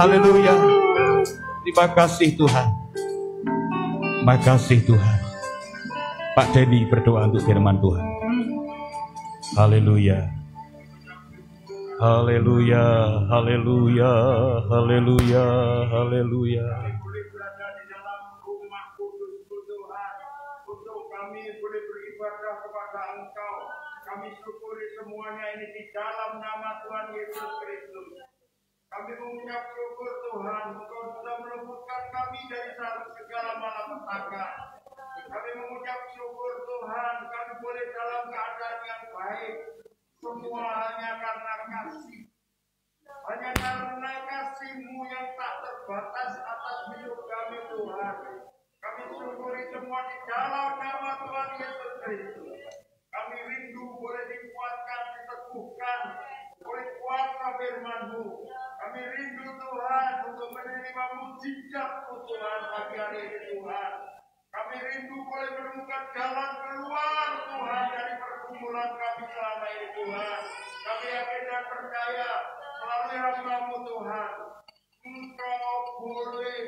Haleluya. Terima kasih Tuhan. Terima kasih Tuhan. Pak Denny berdoa untuk firman Tuhan. Haleluya. Haleluya. Haleluya. Haleluya. Haleluya. Kami syukuri semuanya ini di dalam nama Tuhan Yesus Kristus. Kami mengucap syukur Tuhan, Engkau sudah meluputkan kami dari segala malapetaka. Kami mengucap syukur Tuhan, kami boleh dalam keadaan yang baik. Semua hanya karena kasih. Hanya karena kasih-Mu yang tak terbatas atas hidup kami Tuhan. Kami syukuri semua di dalam nama Tuhan Yesus Kristus. Kami rindu boleh dikuatkan, diteguhkan oleh kuasa firman-Mu. Kami rindu Tuhan untuk menerima mujizat-Mu Tuhan pagi hari ini Tuhan. Kami rindu boleh menemukan jalan keluar Tuhan dari pergumulan kami selama ini Tuhan. Kami yakin dan percaya melalui hamba-Mu Tuhan, Engkau boleh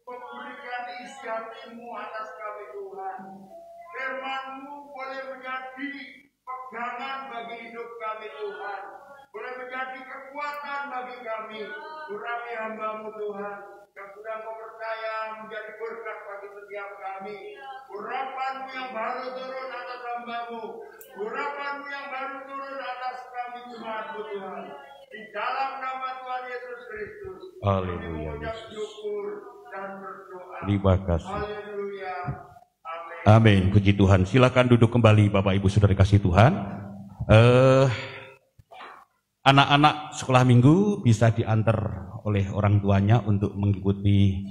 memberikan isi hati-Mu atas kami Tuhan. Firman-Mu boleh menjadi pegangan bagi hidup kami Tuhan. Boleh menjadi kekuatan bagi kami. Urapi hamba-Mu Tuhan yang sudah Kau percaya menjadi berkat bagi setiap kami. Urapan-Mu yang baru turun atas hamba-Mu. Urapan-Mu yang baru turun atas kami jemaat-Mu Tuhan. Di dalam nama Tuhan Yesus Kristus. Haleluya. Mengucap syukur dan berdoa. Terima kasih. Haleluya. Amin. Puji Tuhan. Silakan duduk kembali Bapak Ibu Saudara kasih Tuhan. Anak-anak sekolah minggu bisa diantar oleh orang tuanya untuk mengikuti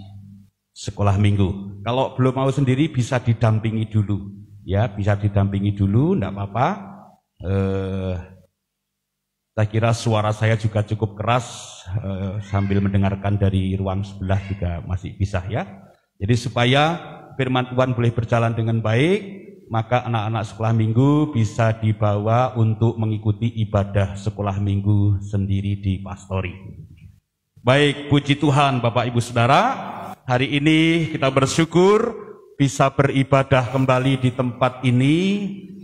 sekolah minggu. Kalau belum mau sendiri bisa didampingi dulu. Ya, bisa didampingi dulu, enggak apa-apa. Saya kira suara saya juga cukup keras, sambil mendengarkan dari ruang sebelah juga masih bisa ya. Jadi supaya firman Tuhan boleh berjalan dengan baik, maka anak-anak sekolah minggu bisa dibawa untuk mengikuti ibadah sekolah minggu sendiri di pastori. Baik, puji Tuhan Bapak Ibu Saudara, hari ini kita bersyukur bisa beribadah kembali di tempat ini,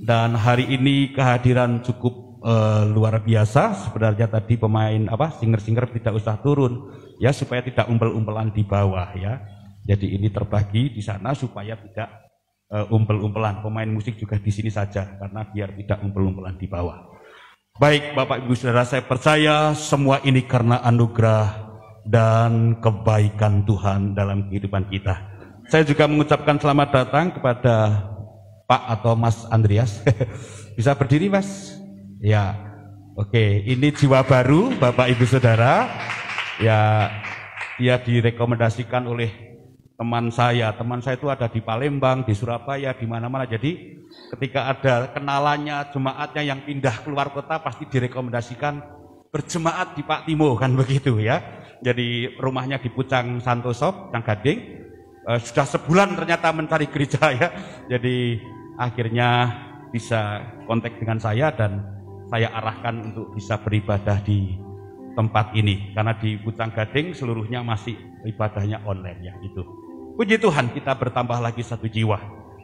dan hari ini kehadiran cukup luar biasa. Sebenarnya tadi pemain singer-singer tidak usah turun ya, supaya tidak umpel-umpelan di bawah ya. Jadi ini terbagi di sana supaya tidak umpel-umpelan. Pemain musik juga di sini saja karena biar tidak umpel-umpelan di bawah. Baik Bapak Ibu Saudara, saya percaya semua ini karena anugerah dan kebaikan Tuhan dalam kehidupan kita. Saya juga mengucapkan selamat datang kepada Pak atau Mas Andreas. Bisa berdiri Mas? Ya, oke. Ini jiwa baru Bapak Ibu Saudara. Ya, dia direkomendasikan oleh teman saya. Teman saya itu ada di Palembang, di Surabaya, di mana-mana. Jadi ketika ada kenalannya, jemaatnya yang pindah keluar kota, pasti direkomendasikan berjemaat di Pak Timo, kan begitu ya. Jadi rumahnya di Pucang Santoso, Pucang Gading. Sudah sebulan ternyata mencari gereja ya. Jadi akhirnya bisa kontak dengan saya dan saya arahkan untuk bisa beribadah di tempat ini. Karena di Pucang Gading seluruhnya masih ibadahnya online ya itu. Puji Tuhan, kita bertambah lagi satu jiwa.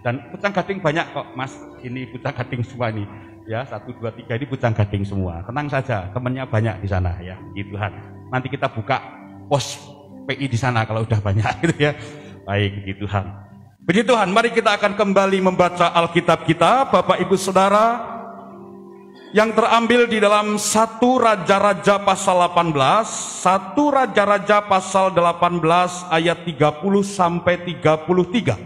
Dan Pucang Gading banyak kok Mas, ini Pucang Gading semua ini. Ya, 1, 2, 3 ini Pucang Gading semua. Tenang saja, temannya banyak di sana ya. Puji Tuhan. Nanti kita buka pos PI di sana kalau udah banyak gitu ya. Baik, puji Tuhan. Puji Tuhan, mari kita akan kembali membaca Alkitab kita, Bapak Ibu Saudara, yang terambil di dalam 1 Raja-Raja pasal 18, 1 Raja-Raja pasal 18 ayat 30 sampai 33.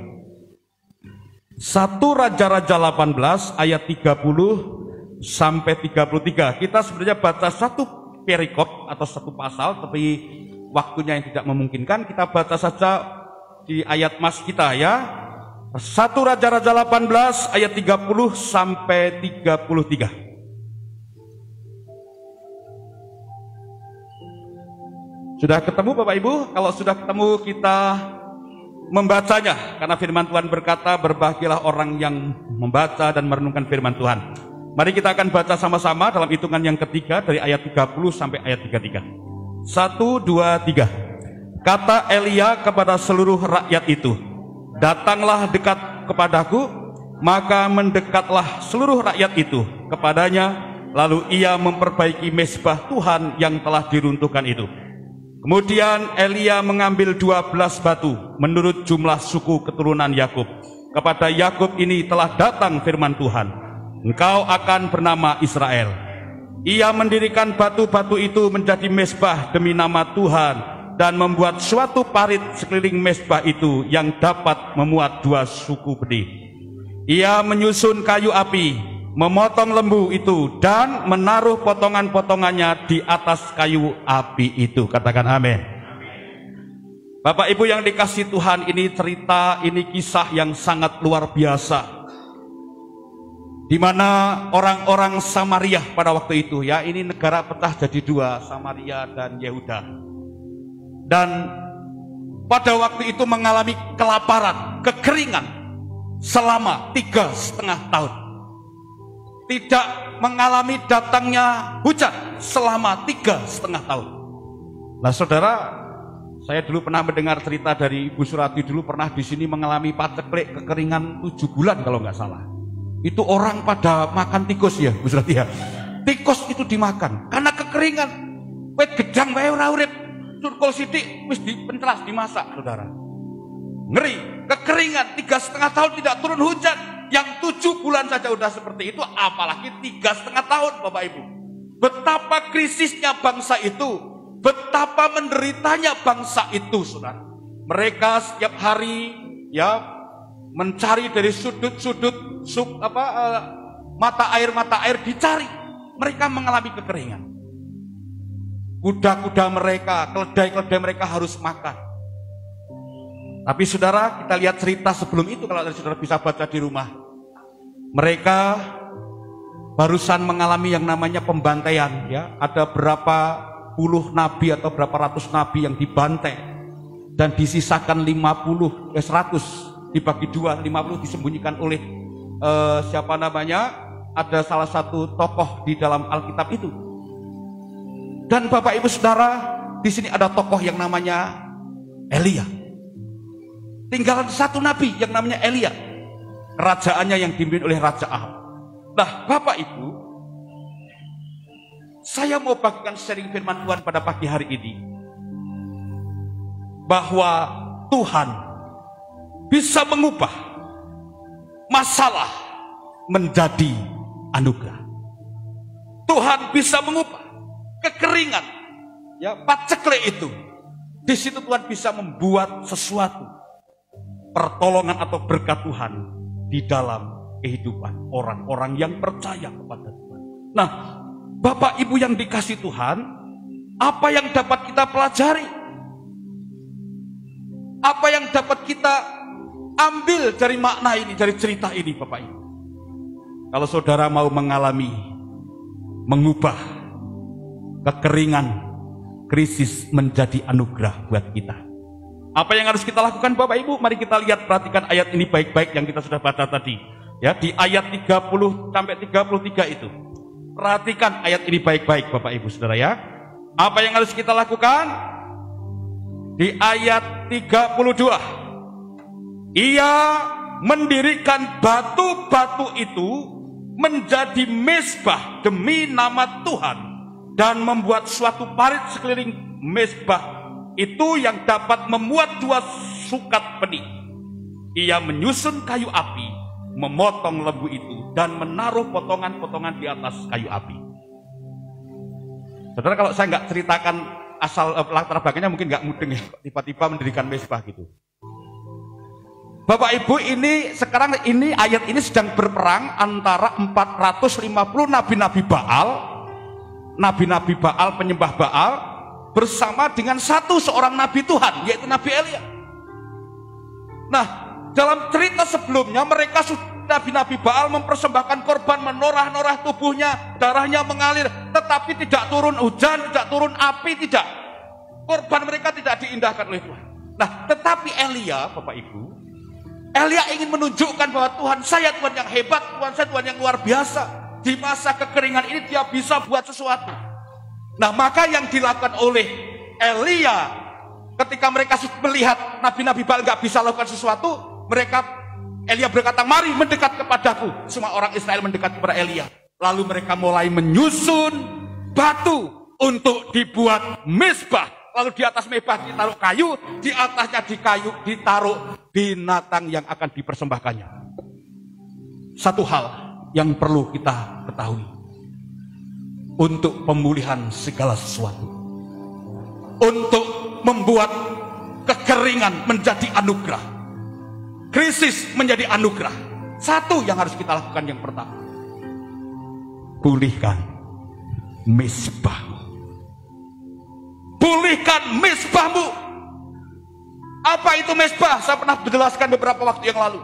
1 Raja-Raja 18 ayat 30 sampai 33. Kita sebenarnya baca satu perikop atau satu pasal, tapi waktunya yang tidak memungkinkan. Kita baca saja di ayat mas kita ya. 1 Raja-Raja 18 ayat 30 sampai 33. Sudah ketemu Bapak Ibu? Kalau sudah ketemu kita membacanya. Karena firman Tuhan berkata, berbahagialah orang yang membaca dan merenungkan firman Tuhan. Mari kita akan baca sama-sama dalam hitungan yang ketiga dari ayat 30 sampai ayat 33. 1, 2, 3. Kata Elia kepada seluruh rakyat itu, datanglah dekat kepadaku. Maka mendekatlah seluruh rakyat itu kepadanya, lalu ia memperbaiki mezbah Tuhan yang telah diruntuhkan itu. Kemudian Elia mengambil 12 batu menurut jumlah suku keturunan Yakub. Kepada Yakub ini telah datang firman Tuhan, engkau akan bernama Israel. Ia mendirikan batu-batu itu menjadi mezbah demi nama Tuhan, dan membuat suatu parit sekeliling mezbah itu yang dapat memuat 2 suku benih. Ia menyusun kayu api, memotong lembu itu, dan menaruh potongan-potongannya di atas kayu api itu. Katakan amin. Bapak Ibu yang dikasihi Tuhan, ini cerita, ini kisah yang sangat luar biasa, di mana orang-orang Samaria pada waktu itu, ya, ini negara pecah jadi 2, Samaria dan Yehuda. Dan pada waktu itu mengalami kelaparan, kekeringan selama 3,5 tahun. Tidak mengalami datangnya hujan selama 3,5 tahun. Nah saudara, saya dulu pernah mendengar cerita dari Ibu Surati, dulu pernah di sini mengalami paceklik kekeringan 7 bulan kalau nggak salah. Itu orang pada makan tikus ya Bu Surati ya. Tikus itu dimakan karena kekeringan. Wet gedang wae ora urip. Curkul sithik wis dipentelas dimasak, saudara. Ngeri, kekeringan 3,5 tahun tidak turun hujan. Yang 7 bulan saja udah seperti itu, apalagi 3,5 tahun, Bapak Ibu. Betapa krisisnya bangsa itu, betapa menderitanya bangsa itu, saudara. Mereka setiap hari ya mencari dari sudut-sudut mata air dicari. Mereka mengalami kekeringan. Kuda-kuda mereka, keledai-keledai mereka harus makan. Tapi saudara, kita lihat cerita sebelum itu kalau saudara bisa baca di rumah. Mereka barusan mengalami yang namanya pembantaian, ya. Ada berapa puluh nabi atau berapa ratus nabi yang dibantai dan disisakan 100 dibagi 2, 50 disembunyikan oleh siapa namanya? Ada salah satu tokoh di dalam Alkitab itu. Dan Bapak Ibu Saudara, di sini ada tokoh yang namanya Elia. Tinggal satu nabi yang namanya Elia. Kerajaannya yang dipimpin oleh Raja Ahab. Nah, Bapak Ibu, saya mau bagikan sharing firman Tuhan pada pagi hari ini, bahwa Tuhan bisa mengubah masalah menjadi anugerah. Tuhan bisa mengubah kekeringan, ya, paceklik itu. Di situ Tuhan bisa membuat sesuatu, pertolongan atau berkat Tuhan di dalam kehidupan orang-orang yang percaya kepada Tuhan. Nah, Bapak Ibu yang dikasih Tuhan, apa yang dapat kita pelajari? Apa yang dapat kita ambil dari makna ini, dari cerita ini, Bapak Ibu? Kalau saudara mau mengalami, mengubah kekeringan, krisis menjadi anugerah buat kita, apa yang harus kita lakukan, Bapak Ibu? Mari kita lihat, perhatikan ayat ini baik-baik yang kita sudah baca tadi, ya, di ayat 30 sampai 33 itu. Perhatikan ayat ini baik-baik, Bapak Ibu Saudara, ya. Apa yang harus kita lakukan? Di ayat 32, ia mendirikan batu-batu itu menjadi mezbah demi nama Tuhan, dan membuat suatu parit sekeliling mezbah itu yang dapat memuat 2 sukat benih. Ia menyusun kayu api, memotong lembu itu, dan menaruh potongan-potongan di atas kayu api. Saudara, kalau saya nggak ceritakan asal latar belakangnya mungkin nggak mudeng ya, tiba-tiba mendirikan mezbah gitu. Bapak Ibu, ini sekarang ini ayat ini sedang berperang antara 450 nabi-nabi Baal, nabi-nabi Baal, penyembah Baal, bersama dengan seorang nabi Tuhan, yaitu Nabi Elia. Nah, dalam cerita sebelumnya mereka nabi-nabi Baal mempersembahkan korban, menorah-norah tubuhnya, darahnya mengalir, tetapi tidak turun hujan, tidak turun api, tidak. Korban mereka tidak diindahkan oleh Tuhan. Nah, tetapi Elia, Bapak Ibu, Elia ingin menunjukkan bahwa Tuhan saya Tuhan yang hebat, Tuhan saya Tuhan yang luar biasa. Di masa kekeringan ini dia bisa buat sesuatu. Nah, maka yang dilakukan oleh Elia Ketika mereka melihat nabi-nabi Baal nggak bisa lakukan sesuatu, Elia berkata, mari mendekat kepadaku. Semua orang Israel mendekat kepada Elia. Lalu mereka mulai menyusun batu untuk dibuat mezbah. Lalu di atas mezbah ditaruh kayu, di atasnya ditaruh binatang yang akan dipersembahkannya. Satu hal yang perlu kita ketahui, untuk pemulihan segala sesuatu, untuk membuat kekeringan menjadi anugerah, krisis menjadi anugerah, satu yang harus kita lakukan yang pertama, pulihkan mezbahmu. Pulihkan mezbahmu. Apa itu mezbah? Saya pernah menjelaskan beberapa waktu yang lalu.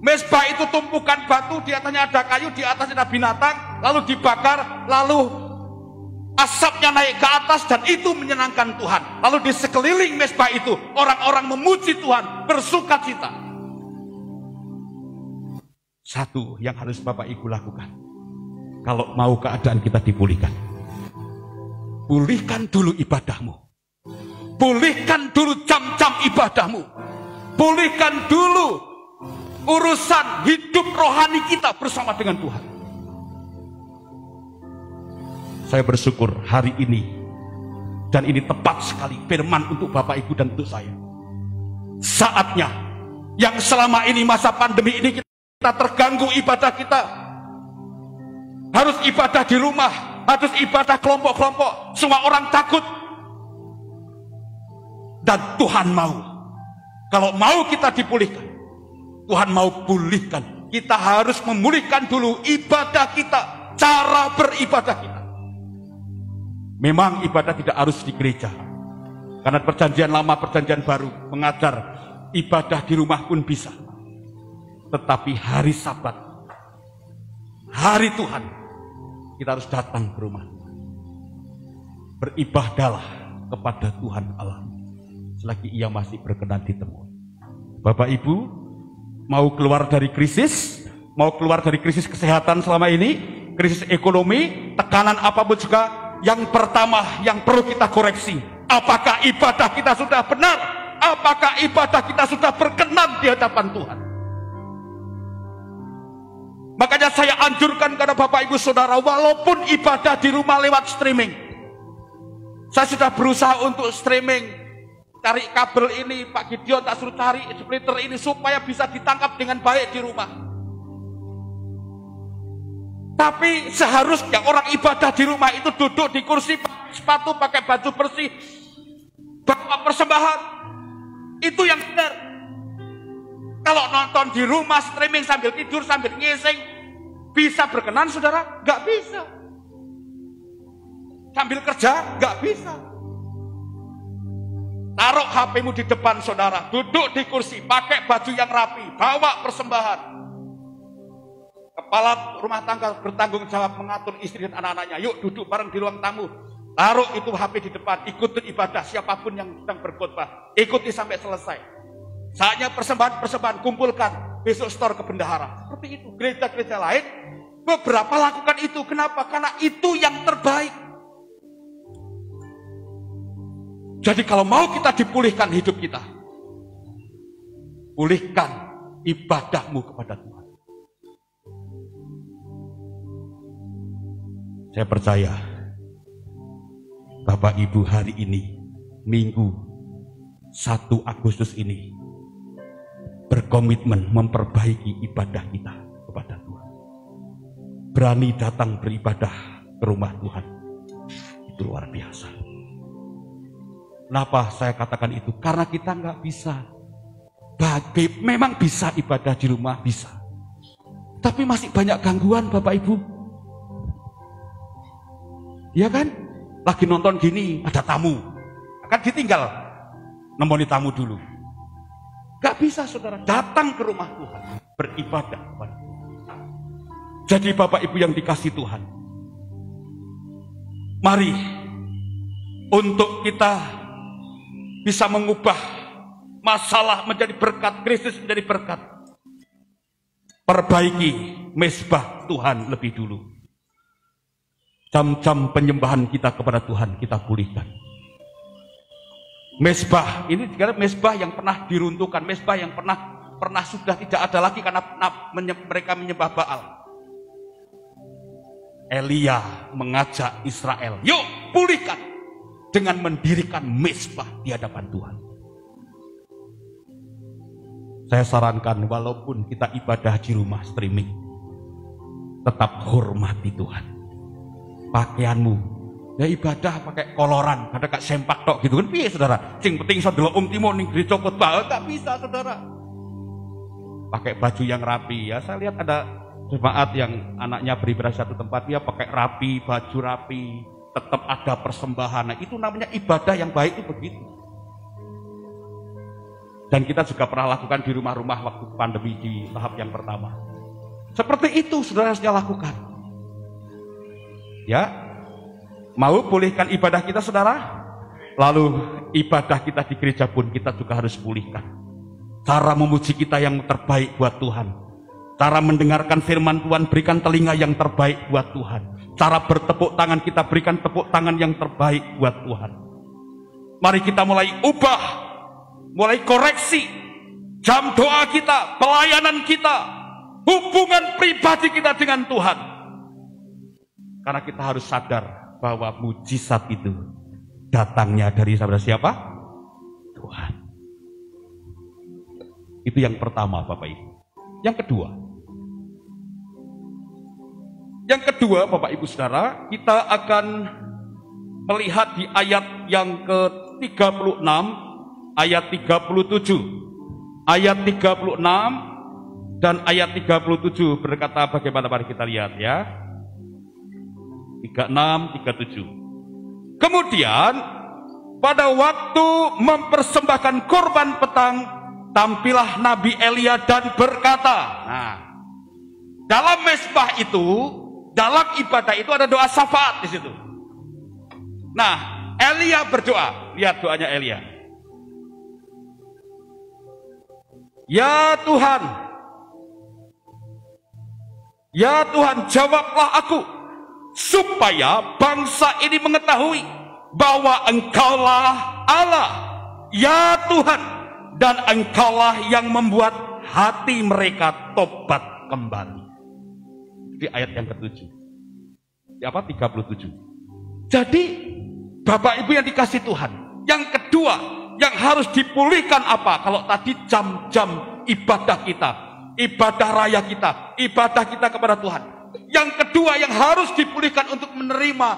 Mezbah itu tumpukan batu, di atasnya ada kayu, di atasnya ada binatang, lalu dibakar, lalu asapnya naik ke atas, dan itu menyenangkan Tuhan. Lalu di sekeliling mezbah itu orang-orang memuji Tuhan, bersuka cita. Satu yang harus Bapak Ibu lakukan kalau mau keadaan kita dipulihkan, pulihkan dulu ibadahmu, pulihkan dulu jam-jam ibadahmu, pulihkan dulu urusan hidup rohani kita bersama dengan Tuhan. Saya bersyukur hari ini, dan ini tepat sekali firman untuk Bapak Ibu dan untuk saya. Saatnya yang selama ini masa pandemi ini kita terganggu ibadah kita, harus ibadah di rumah, harus ibadah kelompok-kelompok, semua orang takut. Dan Tuhan mau, kalau mau kita dipulihkan, Tuhan mau pulihkan, kita harus memulihkan dulu ibadah kita, cara beribadah kita. Memang ibadah tidak harus di gereja, karena perjanjian lama, perjanjian baru mengajar ibadah di rumah pun bisa. Tetapi hari Sabat, hari Tuhan, kita harus datang ke rumah. Beribadahlah kepada Tuhan Allah selagi Ia masih berkenan ditemui. Bapak Ibu, mau keluar dari krisis, mau keluar dari krisis kesehatan selama ini, krisis ekonomi, tekanan apapun juga, yang pertama yang perlu kita koreksi, apakah ibadah kita sudah benar? Apakah ibadah kita sudah berkenan di hadapan Tuhan? Makanya saya anjurkan kepada Bapak Ibu Saudara, walaupun ibadah di rumah lewat streaming, saya sudah berusaha untuk streaming, cari kabel ini, Pak Gideon tak suruh cari splitter ini supaya bisa ditangkap dengan baik di rumah. Tapi seharusnya orang ibadah di rumah itu duduk di kursi, pakai sepatu, pakai baju bersih, bawa persembahan. Itu yang benar. Kalau nonton di rumah streaming sambil tidur, sambil ngising, bisa berkenan saudara? Gak bisa. Sambil kerja? Gak bisa. Taruh HP-mu di depan saudara, duduk di kursi, pakai baju yang rapi, bawa persembahan. Kepala rumah tangga bertanggung jawab mengatur istri dan anak-anaknya. Yuk duduk bareng di ruang tamu. Taruh itu HP di depan, ikuti ibadah siapapun yang sedang berkhotbah. Ikuti sampai selesai. Saatnya persembahan-persembahan kumpulkan, besok store ke bendahara. Seperti itu. Gereja-gereja lain beberapa lakukan itu. Kenapa? Karena itu yang terbaik. Jadi kalau mau kita dipulihkan hidup kita, pulihkan ibadahmu kepada Tuhan. Saya percaya Bapak Ibu hari ini, Minggu 1 Agustus ini, berkomitmen memperbaiki ibadah kita kepada Tuhan. Berani datang beribadah ke rumah Tuhan. Itu luar biasa. Kenapa saya katakan itu? Karena kita nggak bisa. Memang bisa ibadah di rumah, bisa. Tapi masih banyak gangguan Bapak Ibu. Iya kan? Lagi nonton gini, ada tamu. Akan ditinggal. Nemoni tamu dulu. Gak bisa saudara, datang ke rumah Tuhan, beribadah kepada Tuhan. Jadi Bapak Ibu yang dikasih Tuhan, mari untuk kita bisa mengubah masalah menjadi berkat, krisis menjadi berkat. Perbaiki mezbah Tuhan lebih dulu. Jam-jam penyembahan kita kepada Tuhan kita pulihkan. Mezbah ini mezbah yang pernah diruntuhkan, mezbah yang pernah sudah tidak ada lagi karena mereka menyembah Baal. Elia mengajak Israel, yuk pulihkan dengan mendirikan mezbah di hadapan Tuhan. Saya sarankan walaupun kita ibadah di rumah streaming, tetap hormati Tuhan. Pakaianmu ya ibadah pakai koloran, ada kak sempak tok gitu kan, piye saudara? Sing penting iso ndelok timo ning gereja khotbah, enggak bisa saudara. Pakai baju yang rapi ya. Saya lihat ada jemaat yang anaknya beribadah satu tempat, dia pakai rapi, baju rapi, tetap ada persembahan. Nah, itu namanya ibadah yang baik itu begitu. Dan kita juga pernah lakukan di rumah-rumah waktu pandemi di tahap yang pertama. Seperti itu saudara saya lakukan. Ya. Mau pulihkan ibadah kita saudara? Lalu ibadah kita di gereja pun kita juga harus pulihkan. Cara memuji kita yang terbaik buat Tuhan. Cara mendengarkan firman Tuhan, berikan telinga yang terbaik buat Tuhan. Cara bertepuk tangan kita, berikan tepuk tangan yang terbaik buat Tuhan. Mari kita mulai ubah, mulai koreksi jam doa kita, pelayanan kita, hubungan pribadi kita dengan Tuhan. Karena kita harus sadar bahwa mujizat itu datangnya dari siapa? Tuhan. Itu yang pertama Bapak Ibu. Yang kedua Bapak Ibu Saudara, kita akan melihat di ayat yang ke-36, ayat 37. Ayat 36 dan ayat 37 berkata bagaimana, mari kita lihat ya. 36, 37. Kemudian pada waktu mempersembahkan korban petang, tampillah Nabi Elia dan berkata. Nah, dalam mezbah itu, dalam ibadah itu ada doa syafaat di situ. Nah, Elia berdoa. Lihat doanya Elia. Ya Tuhan, jawablah aku, supaya bangsa ini mengetahui bahwa Engkaulah Allah, ya Tuhan, dan Engkaulah yang membuat hati mereka tobat kembali. Di ayat yang ke-7. Di 37. Jadi Bapak Ibu yang dikasih Tuhan, yang kedua yang harus dipulihkan apa? Kalau tadi jam-jam ibadah kita, ibadah raya kita, ibadah kita kepada Tuhan. Yang kedua yang harus dipulihkan untuk menerima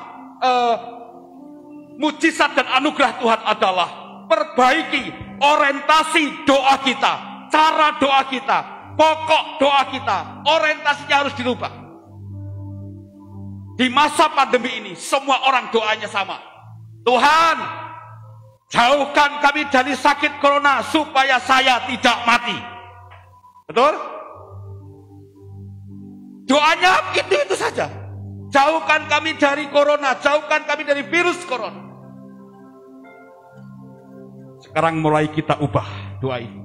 mujizat dan anugerah Tuhan adalah perbaiki orientasi doa kita, cara doa kita, pokok doa kita, orientasinya harus dirubah. Di masa pandemi ini semua orang doanya sama. Tuhan, jauhkan kami dari sakit corona supaya saya tidak mati. Betul? Doanya itu saja. Jauhkan kami dari corona, jauhkan kami dari virus corona. Sekarang mulai kita ubah doa itu.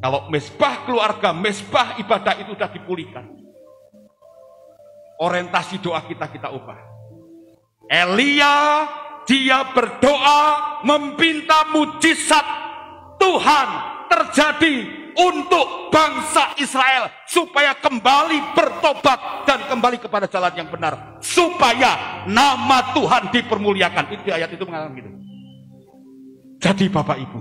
Kalau mezbah keluarga, mezbah ibadah itu sudah dipulihkan. Orientasi doa kita ubah. Elia, dia berdoa meminta mujizat Tuhan terjadi untuk bangsa Israel supaya kembali bertobat dan kembali kepada jalan yang benar, supaya nama Tuhan dipermuliakan. Itu ayat itu mengatakan gitu. Jadi Bapak Ibu,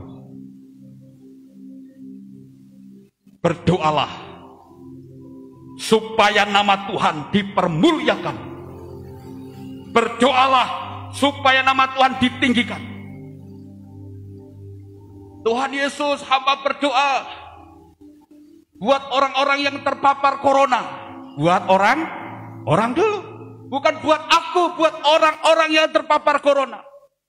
berdoalah supaya nama Tuhan dipermuliakan. Berdoalah supaya nama Tuhan ditinggikan. Tuhan Yesus, hamba berdoa buat orang-orang yang terpapar corona. Buat orang dulu. Bukan buat aku, buat orang-orang yang terpapar corona.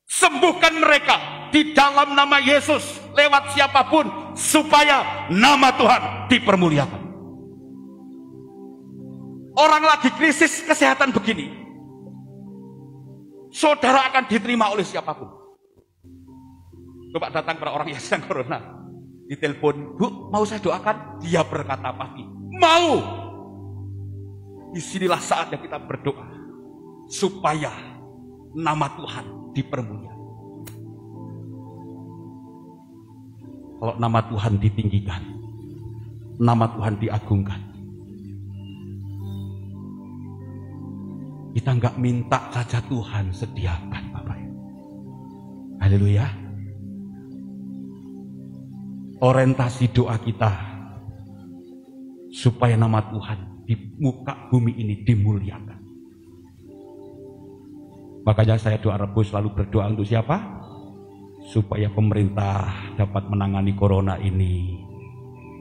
Sembuhkan mereka di dalam nama Yesus lewat siapapun supaya nama Tuhan dipermuliakan. Orang lagi krisis kesehatan begini, saudara akan diterima oleh siapapun. Coba datang pada orang yang sedang corona, ditelepon, Bu, mau saya doakan? Dia berkata pasti, mau. Disinilah saatnya kita berdoa supaya nama Tuhan dipermuliakan. kalau nama Tuhan ditinggikan, nama Tuhan diagungkan. Kita nggak minta saja Tuhan sediakan, Bapak Ibu. Haleluya. Orientasi doa kita supaya nama Tuhan di muka bumi ini dimuliakan. Makanya saya doa Rebo selalu berdoa untuk siapa? Supaya pemerintah dapat menangani corona ini.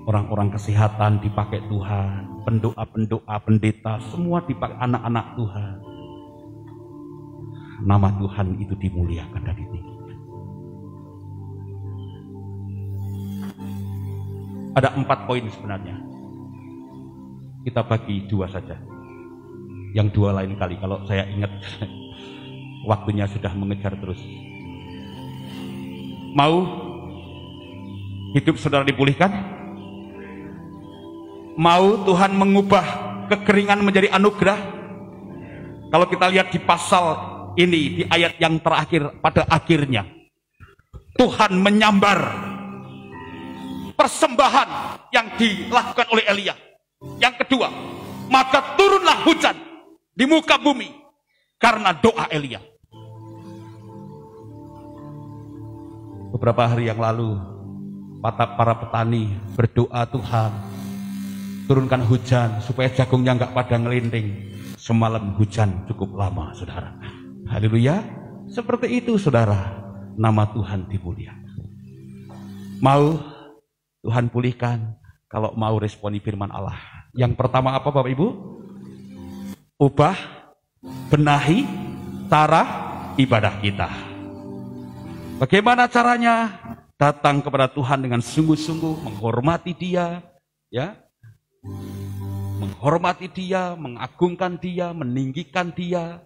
Orang-orang kesehatan dipakai Tuhan, pendoa-pendoa, pendeta, semua dipakai anak-anak Tuhan. Nama Tuhan itu dimuliakan dan ditinggikan. Ada 4 poin sebenarnya. Kita bagi 2 saja. Yang 2 lain kali, kalau saya ingat waktunya sudah mengejar terus. Mau hidup saudara dipulihkan? Mau Tuhan mengubah kekeringan menjadi anugerah? Kalau kita lihat di pasal ini, di ayat yang terakhir, pada akhirnya Tuhan menyambar persembahan yang dilakukan oleh Elia. Yang kedua, maka turunlah hujan di muka bumi karena doa Elia. Beberapa hari yang lalu, para petani berdoa, Tuhan turunkan hujan supaya jagungnya nggak pada ngelinting. Semalam hujan cukup lama, saudara. Haleluya. Seperti itu, saudara. Nama Tuhan dimuliakan. Mau Tuhan pulihkan, kalau mau responi firman Allah. Yang pertama apa, Bapak Ibu? Ubah, benahi cara ibadah kita. Bagaimana caranya? Datang kepada Tuhan dengan sungguh-sungguh, menghormati Dia, ya. Menghormati Dia, mengagungkan Dia, meninggikan Dia.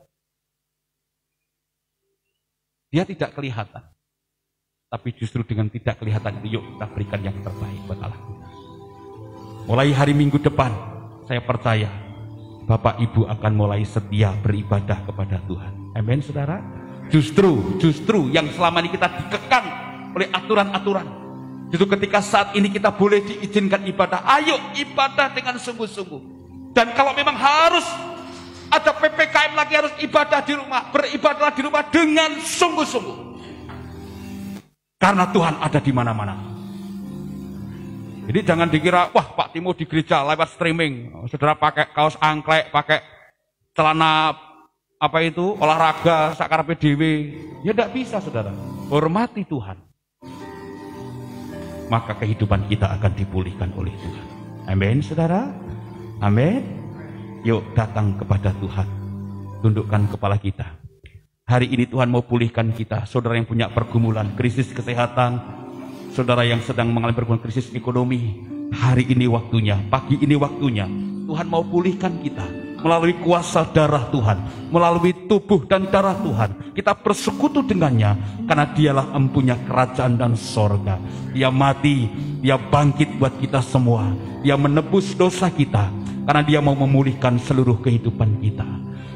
Dia tidak kelihatan. Tapi justru dengan tidak kelihatan itu, yuk kita berikan yang terbaik buat Allah kita. Mulai hari Minggu depan, saya percaya Bapak Ibu akan mulai setia beribadah kepada Tuhan. Amin, saudara. Justru yang selama ini kita dikekang oleh aturan-aturan. Justru ketika saat ini kita boleh diizinkan ibadah, ayo ibadah dengan sungguh-sungguh. Dan kalau memang harus ada PPKM lagi, harus ibadah di rumah, beribadahlah di rumah dengan sungguh-sungguh. Karena Tuhan ada di mana-mana. Jadi jangan dikira, wah Pak Timo di gereja lewat streaming. Saudara pakai kaos angklek, pakai celana apa itu, olahraga, sakarepe dhewe. Ya tidak bisa, saudara. Hormati Tuhan. Maka kehidupan kita akan dipulihkan oleh Tuhan. Amin, saudara. Amin. Yuk datang kepada Tuhan. Tundukkan kepala kita. Hari ini Tuhan mau pulihkan kita. Saudara yang punya pergumulan, krisis kesehatan, saudara yang sedang mengalami pergumulan krisis ekonomi, hari ini waktunya, pagi ini waktunya. Tuhan mau pulihkan kita melalui kuasa darah Tuhan, melalui tubuh dan darah Tuhan. Kita bersekutu dengannya karena Dialah empunya kerajaan dan sorga. Dia mati, Dia bangkit buat kita semua. Dia menebus dosa kita karena Dia mau memulihkan seluruh kehidupan kita.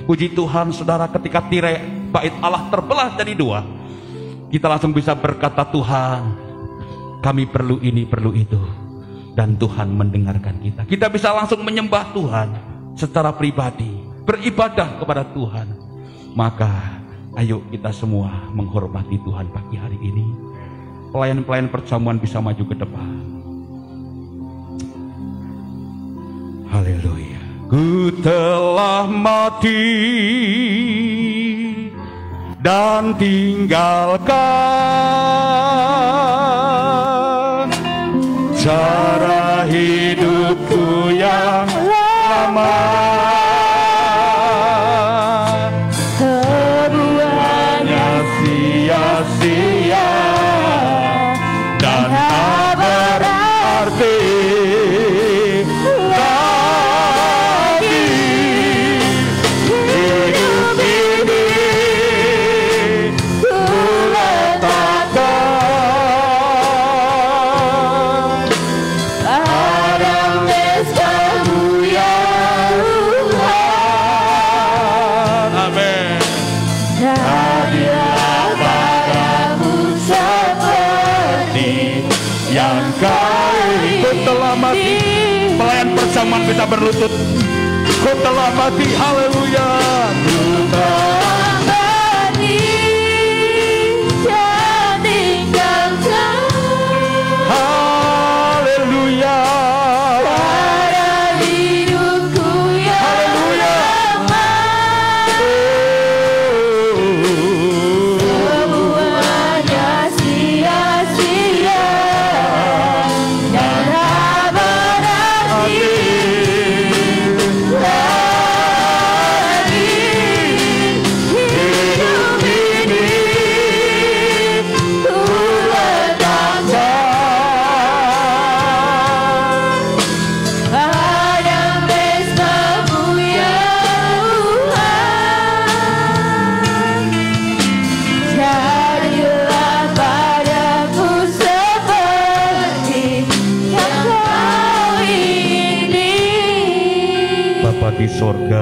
Puji Tuhan, saudara, ketika tirai bait Allah terbelah jadi 2, kita langsung bisa berkata, Tuhan, kami perlu ini, perlu itu. Dan Tuhan mendengarkan kita. Kita bisa langsung menyembah Tuhan secara pribadi, beribadah kepada Tuhan. Maka ayo kita semua menghormati Tuhan pagi hari ini. Pelayan-pelayan perjamuan bisa maju ke depan. Haleluya. Ku telah mati dan tinggalkan cara hidupku yang lama. Semuanya sia-sia dan tak berarti lagi. Hidup ini ku letakkan kita berlutut. Ku telah mati, haleluya. Ku telah mati, dan tinggalkan, haleluya. Pada hidupku yang haleluya. Semuanya sia-sia dan tak berarti. Di sorga,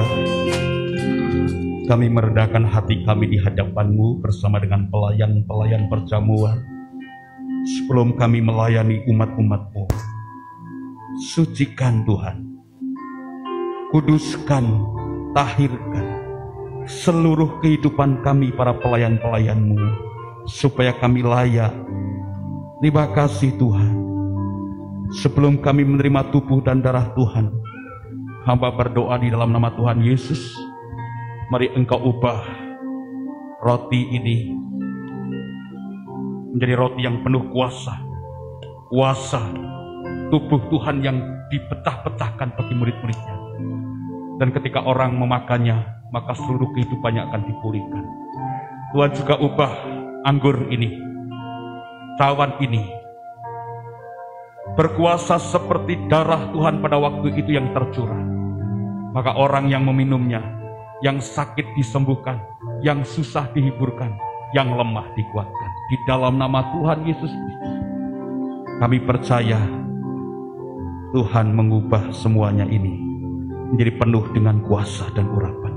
kami merendahkan hati kami di hadapan-Mu bersama dengan pelayan-pelayan perjamuan. Sebelum kami melayani umat-umat-Mu, sucikan Tuhan, kuduskan, tahirkan seluruh kehidupan kami para pelayan-pelayan-Mu, supaya kami layak. Terima kasih Tuhan. Sebelum kami menerima tubuh dan darah Tuhan, hamba berdoa di dalam nama Tuhan Yesus, mari Engkau ubah roti ini menjadi roti yang penuh kuasa tubuh Tuhan yang dipecah-pecahkan bagi murid-muridnya. Dan ketika orang memakannya, maka seluruh kehidupannya akan dipulihkan. Tuhan juga ubah anggur ini, cawan ini, berkuasa seperti darah Tuhan pada waktu itu yang tercurah. Maka orang yang meminumnya, yang sakit disembuhkan, yang susah dihiburkan, yang lemah dikuatkan. Di dalam nama Tuhan Yesus Kristus, kami percaya Tuhan mengubah semuanya ini menjadi penuh dengan kuasa dan urapan.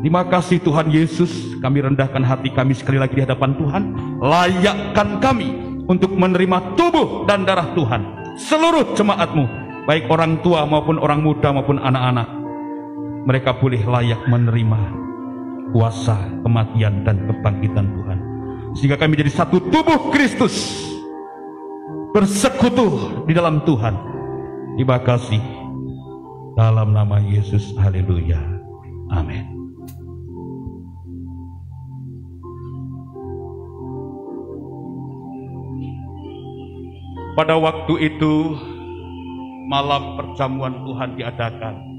Terima kasih Tuhan Yesus, kami rendahkan hati kami sekali lagi di hadapan Tuhan. Layakkan kami untuk menerima tubuh dan darah Tuhan. Seluruh jemaat-Mu, baik orang tua maupun orang muda maupun anak-anak, mereka boleh layak menerima kuasa kematian dan kebangkitan Tuhan, sehingga kami jadi satu tubuh Kristus, bersekutu di dalam Tuhan. Terima kasih dalam nama Yesus, haleluya, amin. Pada waktu itu malam perjamuan Tuhan diadakan.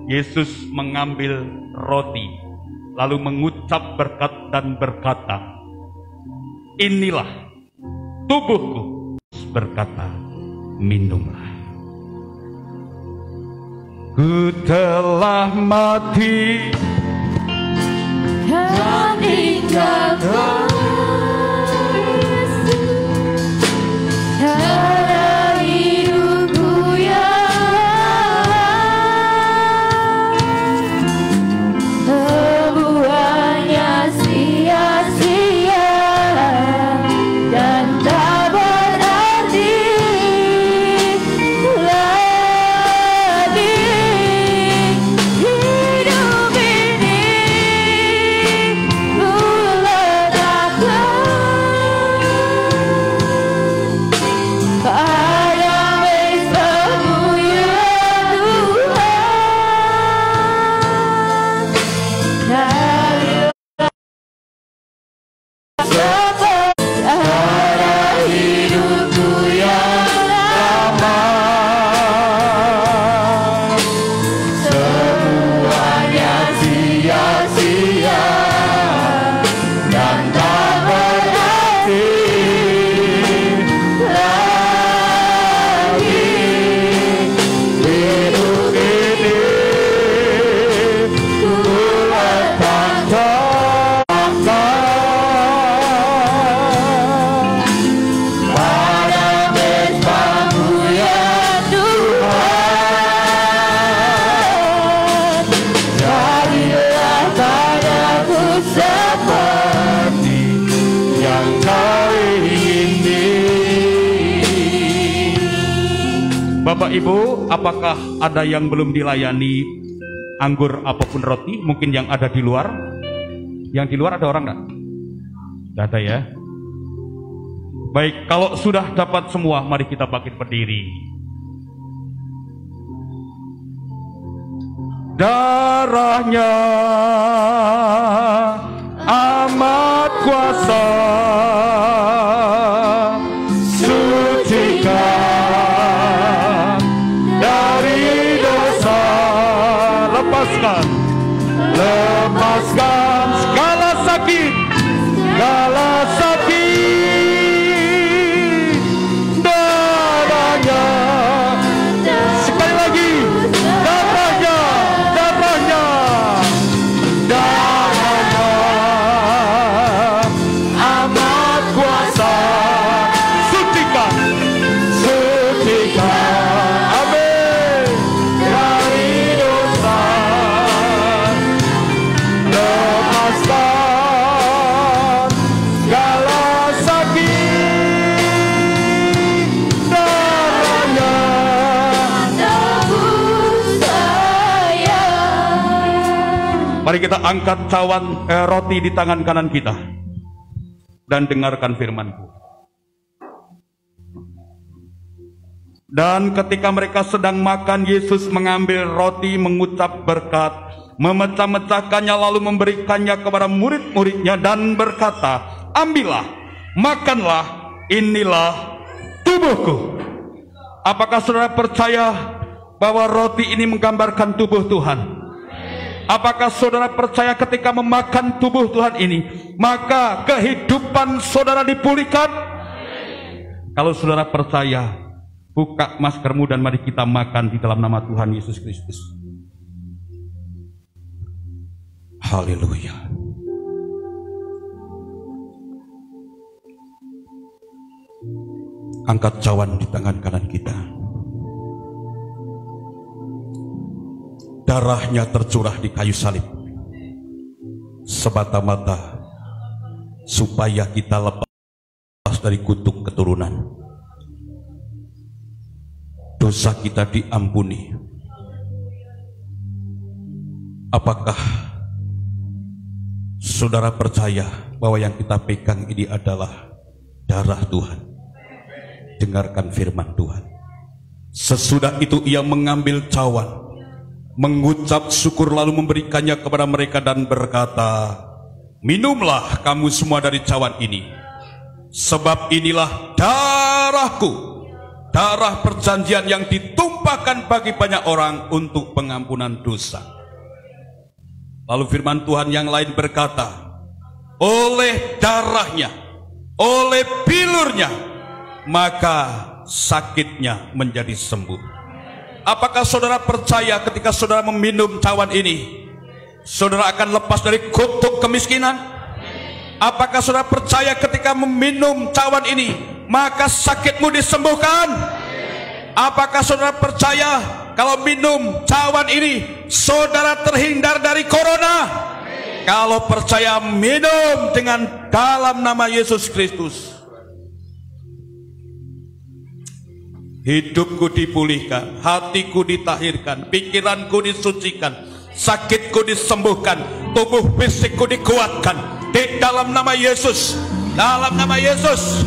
Yesus mengambil roti, lalu mengucap berkat dan berkata, "Inilah tubuhku." Berkata, "Minumlah." Ku telah mati dan tinggalkan Bapak Ibu, apakah ada yang belum dilayani anggur apapun roti? Mungkin yang ada di luar. Yang di luar ada orang enggak? Tidak ada ya. Baik, kalau sudah dapat semua, mari kita bangkit berdiri. Darahnya amat kuasa, sucikan dari dosa. Lepaskan segala sakit, darahnya. Sekali lagi, darahnya amat kuasa, sucikan, amin, dari dosa. Lepaskan segala sakit, darahnya tebus saya. Mari kita angkat cawan roti di tangan kanan kita dan dengarkan firman-Ku. Dan ketika mereka sedang makan, Yesus mengambil roti, mengucap berkat, memecah-mecahkannya, lalu memberikannya kepada murid-muridnya dan berkata, ambillah, makanlah, inilah tubuhku. Apakah saudara percaya bahwa roti ini menggambarkan tubuh Tuhan? Apakah saudara percaya ketika memakan tubuh Tuhan ini, maka kehidupan saudara dipulihkan? Kalau saudara percaya, buka maskermu dan mari kita makan di dalam nama Tuhan Yesus Kristus. Haleluya. Angkat cawan di tangan kanan kita. Darahnya tercurah di kayu salib semata-mata supaya kita lepas dari kutuk keturunan. Dosa kita diampuni. Apakah saudara percaya bahwa yang kita pegang ini adalah darah Tuhan? Dengarkan firman Tuhan. Sesudah itu ia mengambil cawan, mengucap syukur, lalu memberikannya kepada mereka dan berkata, minumlah kamu semua dari cawan ini, sebab inilah darahku, darah perjanjian yang ditumpahkan bagi banyak orang untuk pengampunan dosa. Lalu firman Tuhan yang lain berkata, oleh darahnya, oleh bilurnya, maka sakitnya menjadi sembuh. Apakah saudara percaya ketika saudara meminum cawan ini, saudara akan lepas dari kutuk kemiskinan? Apakah saudara percaya ketika meminum cawan ini, maka sakitmu disembuhkan? Apakah saudara percaya kalau minum cawan ini, saudara terhindar dari corona? Kalau percaya, minum dengan dalam nama Yesus Kristus. Hidupku dipulihkan, hatiku ditahirkan, pikiranku disucikan, sakitku disembuhkan, tubuh fisikku dikuatkan di dalam nama Yesus. Dalam nama Yesus.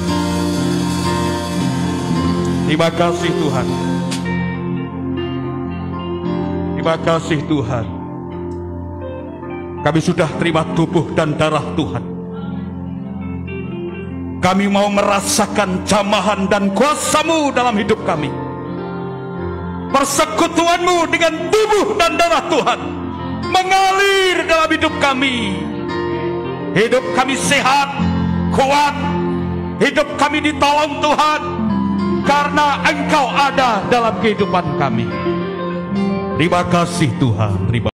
Terima kasih Tuhan. Terima kasih Tuhan. Kami sudah terima tubuh dan darah Tuhan. Kami mau merasakan jamahan dan kuasa-Mu dalam hidup kami. Persekutuan-Mu dengan tubuh dan darah Tuhan mengalir dalam hidup kami. Hidup kami sehat, kuat. Hidup kami ditolong Tuhan, karena Engkau ada dalam kehidupan kami. Terima kasih Tuhan. Terima